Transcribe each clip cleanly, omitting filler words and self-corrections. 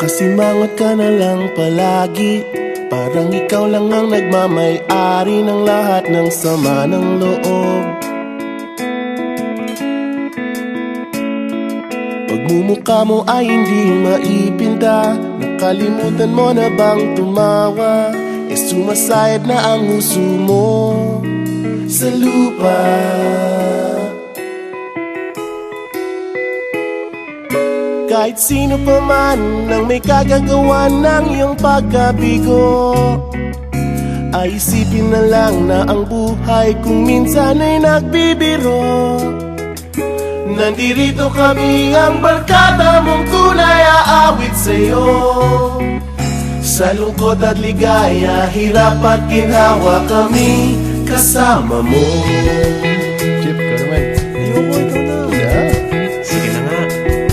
Nakasimangot ka na lang palagi, parang ikaw lang ang nagmamay-ari ng lahat ng sama ng loob. Pagmumukha mo ay hindi maipinta, nakalimutan mo na bang tumawa? E sumasayad na ang huso mo sa lupa. Kahit sino pa man ang may kagagawa ng iyong pagkabigo, ay isipin na lang na ang buhay kung minsan ay nagbibiro. Nandirito kami, ang barkada mong tunay aawit sa'yo. Sa lungkot at ligaya, hirap at ginhawa, kami kasama mo. Chip, ka naman. Ayoko, ikaw na. Yeah. Sige na nga.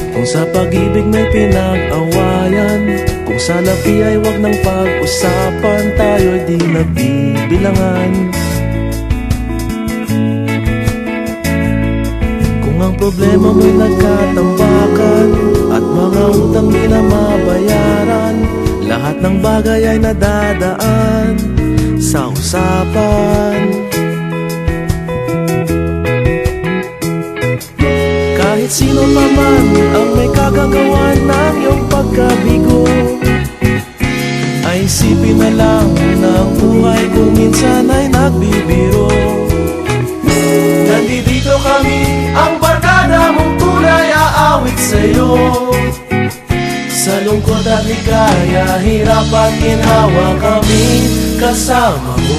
Kung sa pag-ibig may pinag-awayan, kung sa labi ay wag nang pag-usapan, tayo'y di nagbibilangan. Kung ang problema mo'y nagkatambakan at mga utang di na mabayaran, lahat ng bagay ay nadadaan sa usapan. Kahit sino pa man ang may kagagawa ng iyong pagkabigo, ay isipin na lang na ang buhay kung minsan ay nagbibiro. Nandito kami, ang barkada mong tunay aawit sa'yo. Sa lungkot at ligaya, hirap at ginhawa, kami kasama mo.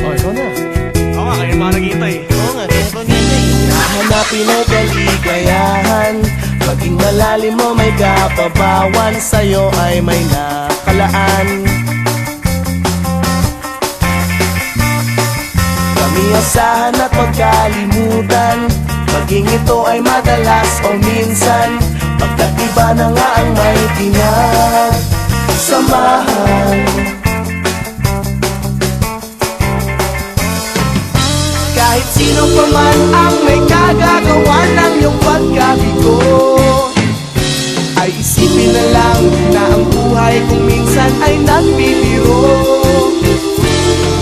Oh, ikaw na. Oo nga, kayo mga naghihintay. Oo nga, kaya ko nito hahanapin ay kaligayahan, maging malalim mo may kapabawan, sa'yo ay may nakalaan. Kami asahan at magkalimutan, maging ito ay madalas o minsan, pagkat iba na nga ang may pinagsamahan. Kahit sino pa man ang may kagagawa ng iyong pagkabigo, ay isipin na lang na ang buhay kung minsan ay nagbibiro.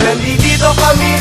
Nandito kami,